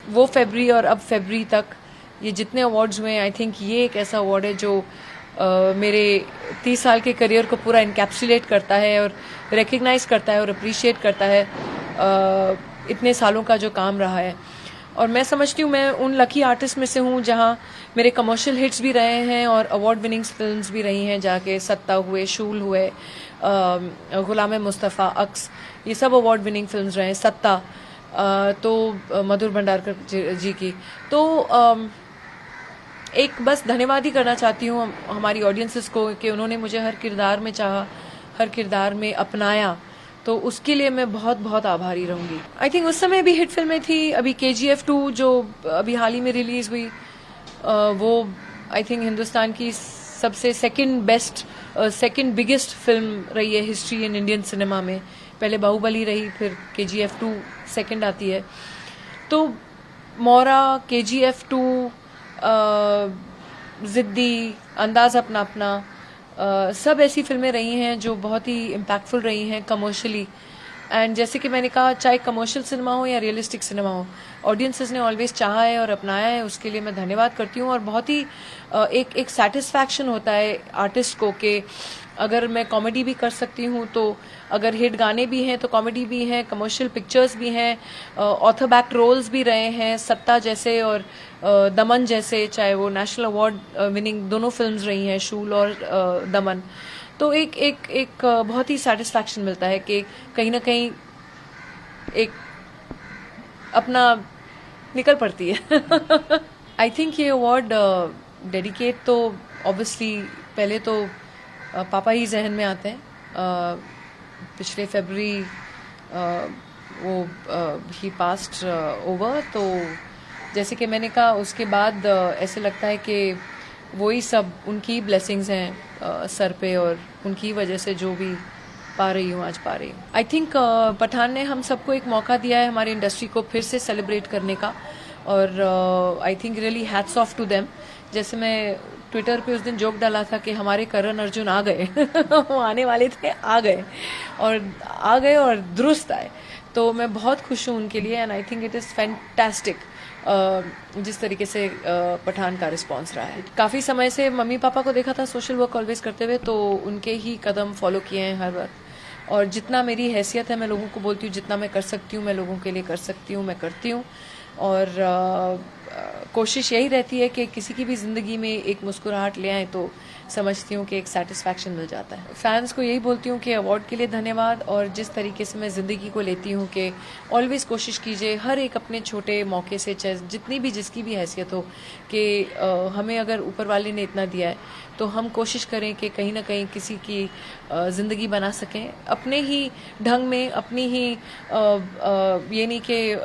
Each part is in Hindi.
वो फरवरी और अब फरवरी तक ये जितने अवार्ड्स हुए, आई थिंक ये एक ऐसा अवार्ड है जो मेरे 30 साल के करियर को पूरा इनकैप्सुलेट करता है और रिकग्नाइज करता है और अप्रिशिएट करता है इतने सालों का जो काम रहा है। और मैं समझती हूँ मैं उन लकी आर्टिस्ट में से हूँ जहाँ मेरे कमर्शियल हिट्स भी रहे हैं और अवार्ड विनिंग फिल्म्स भी रही हैं, जाके सत्ता हुए, शूल हुए, गुलाम मुस्तफ़ा, अक्स, ये सब अवार्ड विनिंग फिल्म्स रहे हैं। सत्ता तो मधुर भंडारकर जी की। तो एक बस धन्यवाद ही करना चाहती हूँ हमारी ऑडियंसेस को कि उन्होंने मुझे हर किरदार में चाहा, हर किरदार में अपनाया, तो उसके लिए मैं बहुत बहुत आभारी रहूंगी। आई थिंक उस समय भी हिट फिल्में थी। अभी KGF 2 जो अभी हाल ही में रिलीज हुई, वो आई थिंक हिंदुस्तान की सबसे सेकंड बिगेस्ट फिल्म रही है हिस्ट्री इन इंडियन सिनेमा में। पहले बाहुबली रही, फिर KGF 2 सेकंड आती है। तो मोरा, KGF 2, जिद्दी, अंदाज अपना अपना, सब ऐसी फिल्में रही हैं जो बहुत ही इम्पैक्टफुल रही हैं कमर्शियली। एंड जैसे कि मैंने कहा, चाहे कमर्शियल सिनेमा हो या रियलिस्टिक सिनेमा हो, ऑडियंसेस ने ऑलवेज चाहा है और अपनाया है, उसके लिए मैं धन्यवाद करती हूँ। और बहुत ही एक सेटिस्फैक्शन होता है आर्टिस्ट को कि अगर मैं कॉमेडी भी कर सकती हूँ, तो अगर हिट गाने भी हैं तो कॉमेडी भी हैं, कमर्शियल पिक्चर्स भी हैं, ऑथर बैक रोल्स भी रहे हैं, सत्ता जैसे और दमन जैसे, चाहे वो नेशनल अवार्ड विनिंग दोनों फिल्म्स रही हैं, शूल और दमन। तो एक बहुत ही सेटिस्फैक्शन मिलता है कि कहीं ना कहीं एक अपना निकल पड़ती है। आई थिंक ये अवार्ड डेडिकेट तो ऑब्वियसली पहले तो पापा ही जहन में आते हैं। पिछले फरवरी वो ही पास्ट ओवर, तो जैसे कि मैंने कहा उसके बाद ऐसे लगता है कि वही सब उनकी ब्लेसिंग्स हैं सर पे, और उनकी वजह से जो भी पा रही हूँ आज पा रही हूँ। आई थिंक पठान ने हम सबको एक मौका दिया है हमारी इंडस्ट्री को फिर से सेलिब्रेट करने का, और I think really hats off to them. जैसे मैं ट्विटर पे उस दिन जोक डाला था कि हमारे करण अर्जुन आ गए वो आने वाले थे, आ गए और दुरुस्त आए। तो मैं बहुत खुश हूँ उनके लिए, and I think it is fantastic जिस तरीके से पठान का रिस्पांस रहा है। काफ़ी समय से मम्मी पापा को देखा था सोशल वर्क ऑलवेज करते हुए, तो उनके ही कदम फॉलो किए हैं हर वक्त। और जितना मेरी हैसियत है, मैं लोगों को बोलती हूँ जितना मैं कर सकती हूँ, मैं लोगों के लिए कर सकती हूँ, मैं करती हूँ। और कोशिश यही रहती है कि किसी की भी ज़िंदगी में एक मुस्कुराहट ले आए, तो समझती हूँ कि एक सेटिस्फैक्शन मिल जाता है। फैंस को यही बोलती हूँ कि अवार्ड के लिए धन्यवाद, और जिस तरीके से मैं ज़िंदगी को लेती हूँ कि ऑलवेज कोशिश कीजिए हर एक अपने छोटे मौके से, चाहे जितनी भी जिसकी भी हैसियत हो, कि हमें अगर ऊपर वाले ने इतना दिया है तो हम कोशिश करें कि कहीं ना कहीं किसी की ज़िंदगी बना सकें अपने ही ढंग में, अपनी ही ये नहीं कि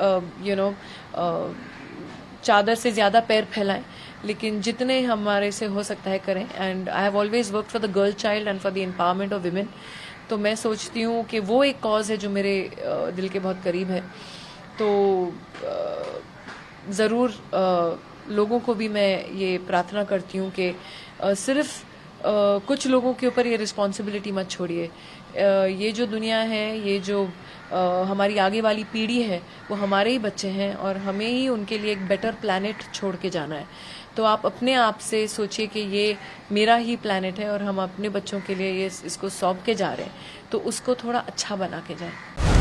चादर से ज़्यादा पैर फैलाएं, लेकिन जितने हमारे से हो सकता है करें। And I have always work for the girl child and for the empowerment of women. तो मैं सोचती हूँ कि वो एक कॉज है जो मेरे दिल के बहुत करीब है। तो ज़रूर लोगों को भी मैं ये प्रार्थना करती हूँ कि सिर्फ कुछ लोगों के ऊपर ये रिस्पॉन्सिबिलिटी मत छोड़िए। ये जो दुनिया है, ये जो हमारी आगे वाली पीढ़ी है, वो हमारे ही बच्चे हैं, और हमें ही उनके लिए एक बेटर प्लैनेट छोड़ के जाना है। तो आप अपने आप से सोचिए कि ये मेरा ही प्लैनेट है और हम अपने बच्चों के लिए ये इसको सौंप के जा रहे हैं, तो उसको थोड़ा अच्छा बना के जाएं।